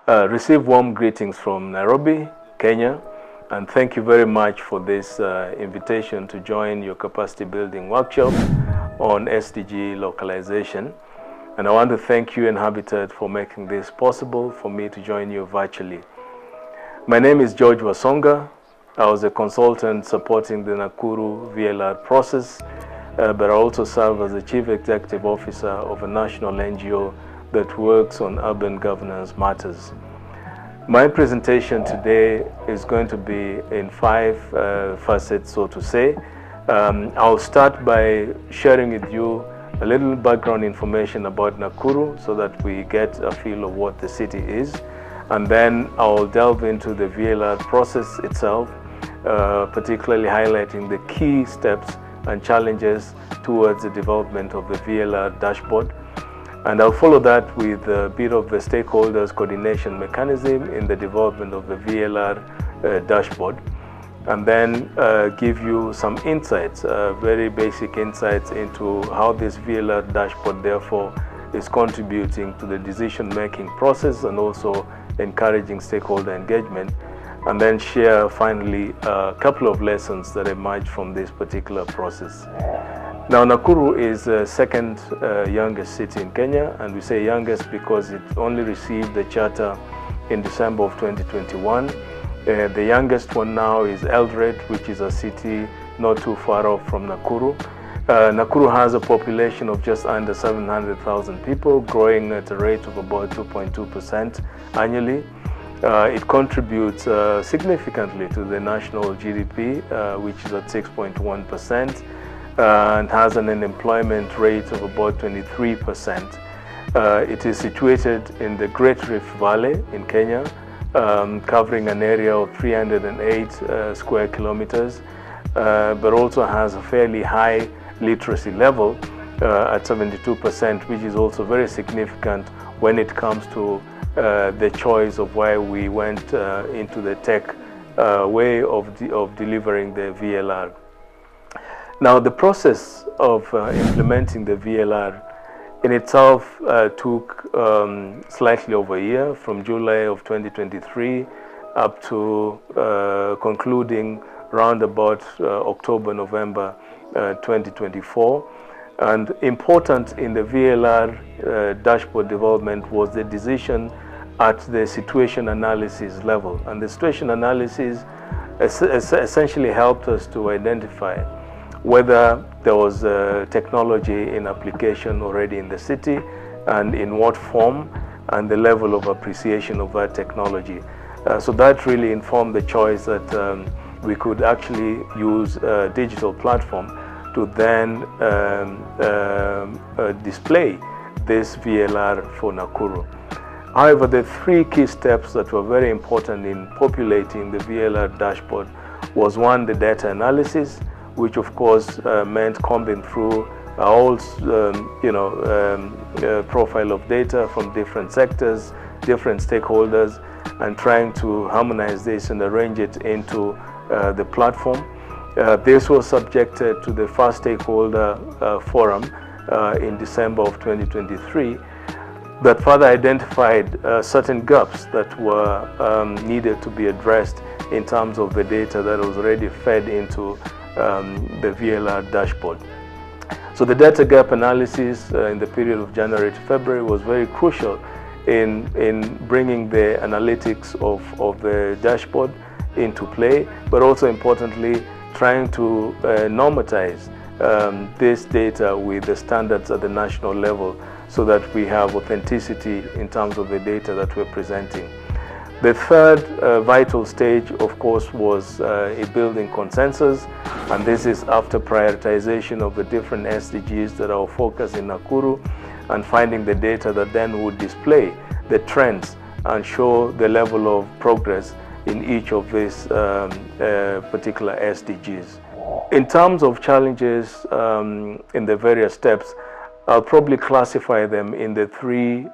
Receive warm greetings from Nairobi, Kenya, and thank you very much for this invitation to join your capacity building workshop on SDG localization. And I want to thank UN Habitat for making this possible for me to join you virtually. My name is George Wasonga. I was a consultant supporting the Nakuru VLR process, but I also serve as the Chief Executive Officer of a national NGO that works on urban governance matters. My presentation today is going to be in 5 facets, so to say. I'll start by sharing with you a little background information about Nakuru so that we get a feel of what the city is. And then I'll delve into the VLR process itself, particularly highlighting the key steps and challenges towards the development of the VLR dashboard. And I'll follow that with a bit of the stakeholders coordination mechanism in the development of the VLR dashboard. And then give you some insights, very basic insights into how this VLR dashboard therefore is contributing to the decision-making process and also encouraging stakeholder engagement. And then share finally a couple of lessons that emerge from this particular process. Now, Nakuru is the second youngest city in Kenya, and we say youngest because it only received the charter in December of 2021. The youngest one now is Eldoret, which is a city not too far off from Nakuru. Nakuru has a population of just under 700,000 people, growing at a rate of about 2.2% annually. It contributes significantly to the national GDP, which is at 6.1%. And has an unemployment rate of about 23%. It is situated in the Great Rift Valley in Kenya, covering an area of 308 square kilometers, but also has a fairly high literacy level at 72%, which is also very significant when it comes to the choice of why we went into the tech way of delivering the VLR. Now, the process of implementing the VLR in itself took slightly over a year, from July of 2023 up to concluding round about October, November 2024. And important in the VLR dashboard development was the decision at the situation analysis level. And the situation analysis essentially helped us to identify whether there was technology in application already in the city and in what form, and the level of appreciation of that technology. So that really informed the choice that we could actually use a digital platform to then display this VLR for Nakuru. However, the 3 key steps that were very important in populating the VLR dashboard was, one, the data analysis, which of course meant combing through a whole profile of data from different sectors, different stakeholders, and trying to harmonize this and arrange it into the platform. This was subjected to the first stakeholder forum in December of 2023 that further identified certain gaps that were needed to be addressed in terms of the data that was already fed into the VLR dashboard. So the data gap analysis in the period of January to February was very crucial in bringing the analytics of the dashboard into play, but also importantly trying to normatize this data with the standards at the national level so that we have authenticity in terms of the data that we're presenting. The third vital stage, of course, was a building consensus, and this is after prioritization of the different SDGs that are focused in Nakuru, and finding the data that then would display the trends and show the level of progress in each of these particular SDGs. In terms of challenges in the various steps, I'll probably classify them in the 3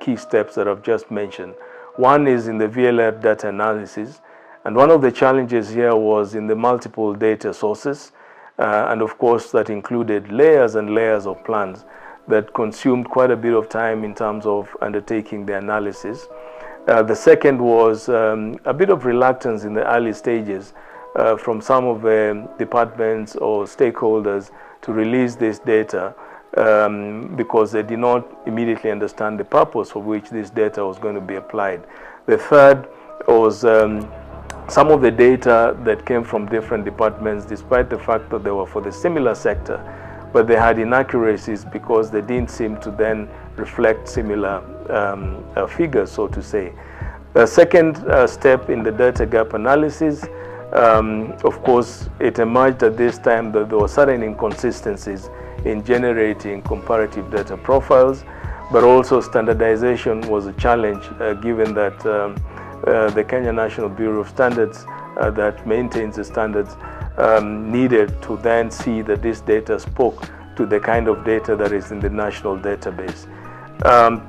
key steps that I've just mentioned. One is in the VLR data analysis, and one of the challenges here was in the multiple data sources, and of course that included layers and layers of plans that consumed quite a bit of time in terms of undertaking the analysis. The second was a bit of reluctance in the early stages from some of the departments or stakeholders to release this data because they did not immediately understand the purpose for which this data was going to be applied. The third was some of the data that came from different departments, despite the fact that they were for the similar sector, but they had inaccuracies because they didn't seem to then reflect similar figures, so to say. The second step in the data gap analysis, of course, it emerged at this time that there were certain inconsistencies in generating comparative data profiles, but also standardization was a challenge given that the Kenya National Bureau of Standards that maintains the standards needed to then see that this data spoke to the kind of data that is in the national database.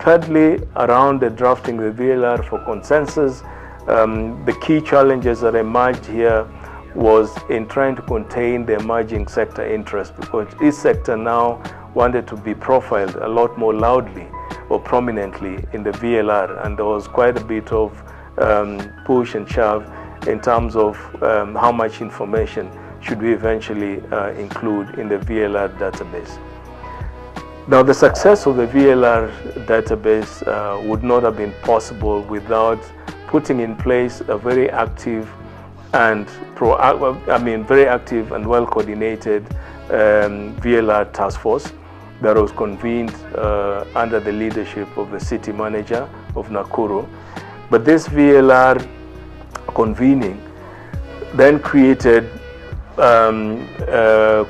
Thirdly, around the drafting the VLR for consensus, the key challenges that emerged here was in trying to contain the emerging sector interest, because each sector now wanted to be profiled a lot more loudly or prominently in the VLR, and there was quite a bit of push and shove in terms of how much information should we eventually include in the VLR database. Now, the success of the VLR database would not have been possible without putting in place a very active and very active and well-coordinated VLR task force that was convened under the leadership of the city manager of Nakuru. But this VLR convening then created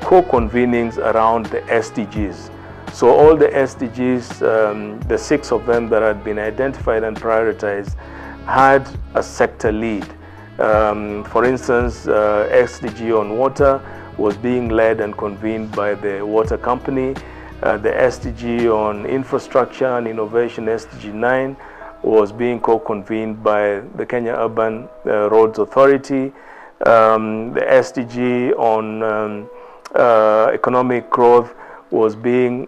co-convenings around the SDGs. So all the SDGs, the 6 of them that had been identified and prioritized, had a sector lead. For instance, SDG on water was being led and convened by the water company. The SDG on infrastructure and innovation, SDG 9, was being co-convened by the Kenya Urban Roads Authority. The SDG on economic growth was being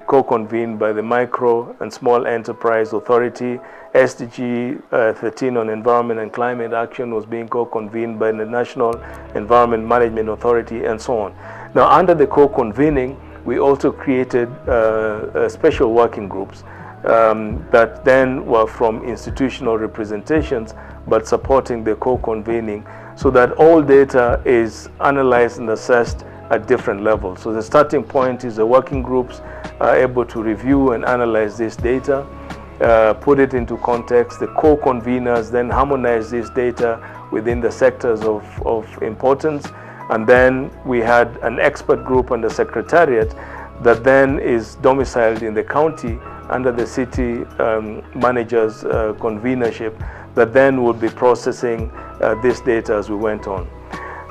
co-convened by the Micro and Small Enterprise Authority. SDG 13 on environment and climate action was being co-convened by the National Environment Management Authority, and so on. Now, under the co-convening, we also created special working groups that then were from institutional representations, but supporting the co-convening, so that all data is analyzed and assessed at different levels. So the starting point is the working groups are able to review and analyze this data, put it into context. The co-conveners then harmonize this data within the sectors of importance. And then we had an expert group and the secretariat that then is domiciled in the county under the city manager's convenership, that then would be processing this data as we went on.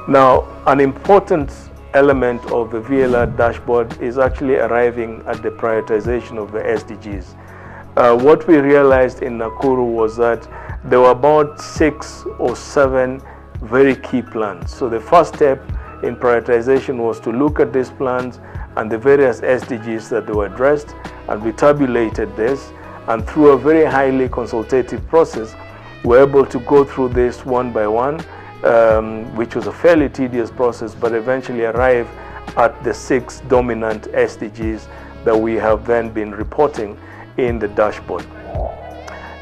Now, an important element of the VLR dashboard is actually arriving at the prioritization of the SDGs. What we realized in Nakuru was that there were about 6 or 7 very key plans. So the first step in prioritization was to look at these plans and the various SDGs that they were addressed, and we tabulated this, and through a very highly consultative process, we're able to go through this one by one, which was a fairly tedious process, but eventually arrive at the 6 dominant SDGs that we have then been reporting in the dashboard.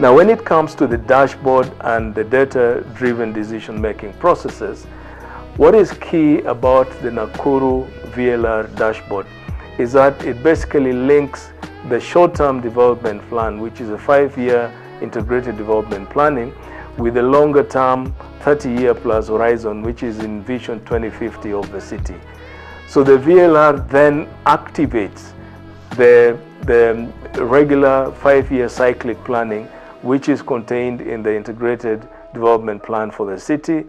Now, when it comes to the dashboard and the data-driven decision-making processes, what is key about the Nakuru VLR dashboard is that it basically links the short-term development plan, which is a 5-year integrated development planning, with the longer-term 30-year plus horizon, which is in Vision 2050 of the city. So the VLR then activates the regular 5-year cyclic planning, which is contained in the integrated development plan for the city,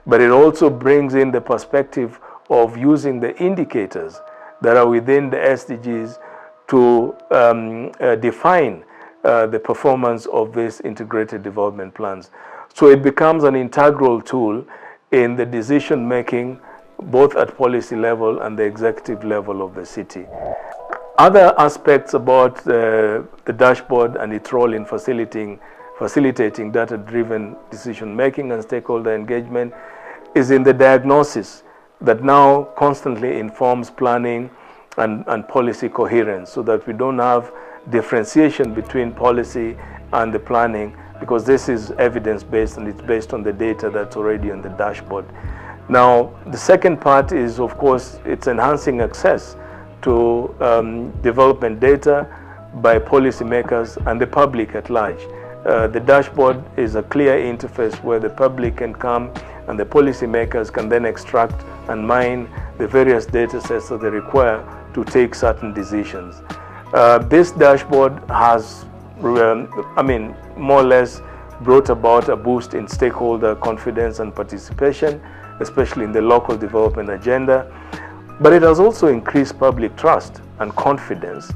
but it also brings in the perspective of using the indicators that are within the SDGs to define the performance of these integrated development plans. So it becomes an integral tool in the decision making, both at policy level and the executive level of the city. Other aspects about the dashboard and its role in facilitating facilitating data-driven decision-making and stakeholder engagement is in the diagnosis that now constantly informs planning and policy coherence, so that we don't have differentiation between policy and the planning, because this is evidence-based and it's based on the data that's already on the dashboard. Now, the second part is, of course, it's enhancing access to development data by policymakers and the public at large. The dashboard is a clear interface where the public can come and the policymakers can then extract and mine the various data sets that they require to take certain decisions. This dashboard has, more or less brought about a boost in stakeholder confidence and participation, especially in the local development agenda. But it has also increased public trust and confidence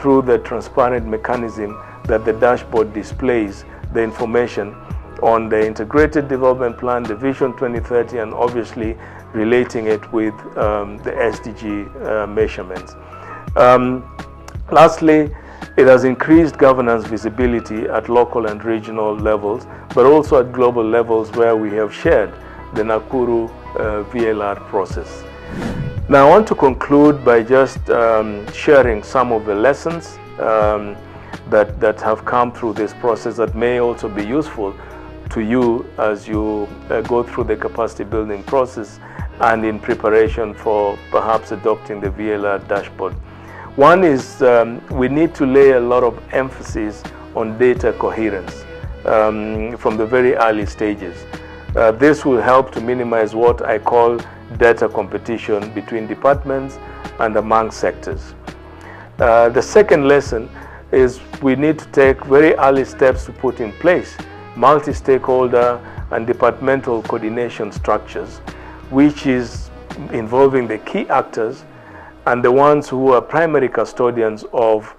through the transparent mechanism that the dashboard displays the information on the integrated development plan, the Vision 2030, and obviously relating it with the SDG measurements. Lastly, it has increased governance visibility at local and regional levels, but also at global levels where we have shared the Nakuru VLR process. Now, I want to conclude by just sharing some of the lessons that have come through this process that may also be useful to you as you go through the capacity building process and in preparation for perhaps adopting the VLR dashboard. One is we need to lay a lot of emphasis on data coherence from the very early stages. This will help to minimize what I call data competition between departments and among sectors. The second lesson is we need to take very early steps to put in place multi-stakeholder and departmental coordination structures, which is involving the key actors and the ones who are primary custodians of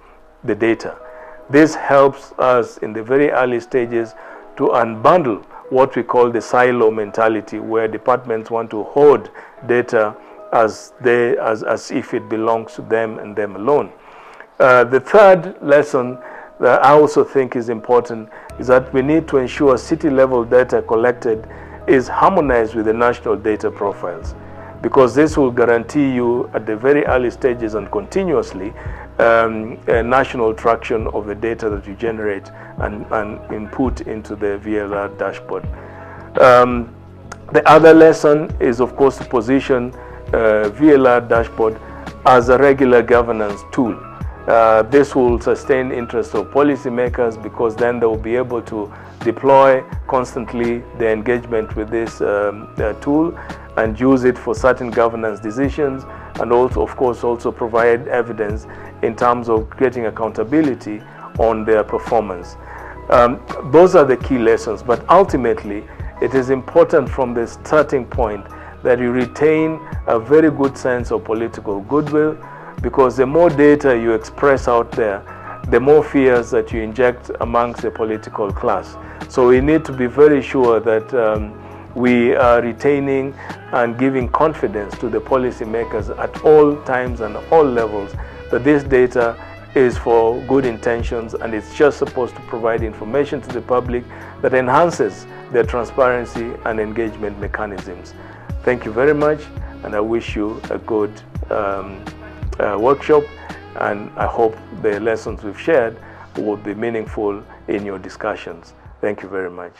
the data. This helps us in the very early stages to unbundle what we call the silo mentality, where departments want to hoard data as if it belongs to them and them alone. The third lesson that I also think is important is that we need to ensure city-level data collected is harmonized with the national data profiles, because this will guarantee you at the very early stages and continuously a national traction of the data that you generate and input into the VLR dashboard. The other lesson is, of course, to position VLR dashboard as a regular governance tool. This will sustain interest of policymakers, because then they will be able to deploy constantly the engagement with this tool and use it for certain governance decisions, and also, of course, also provide evidence in terms of creating accountability on their performance. Those are the key lessons, but ultimately it is important from the starting point that you retain a very good sense of political goodwill, because the more data you express out there, the more fears that you inject amongst the political class. So we need to be very sure that we are retaining and giving confidence to the policymakers at all times and all levels that this data is for good intentions and it's just supposed to provide information to the public that enhances their transparency and engagement mechanisms. Thank you very much, and I wish you a good workshop, and I hope the lessons we've shared will be meaningful in your discussions. Thank you very much.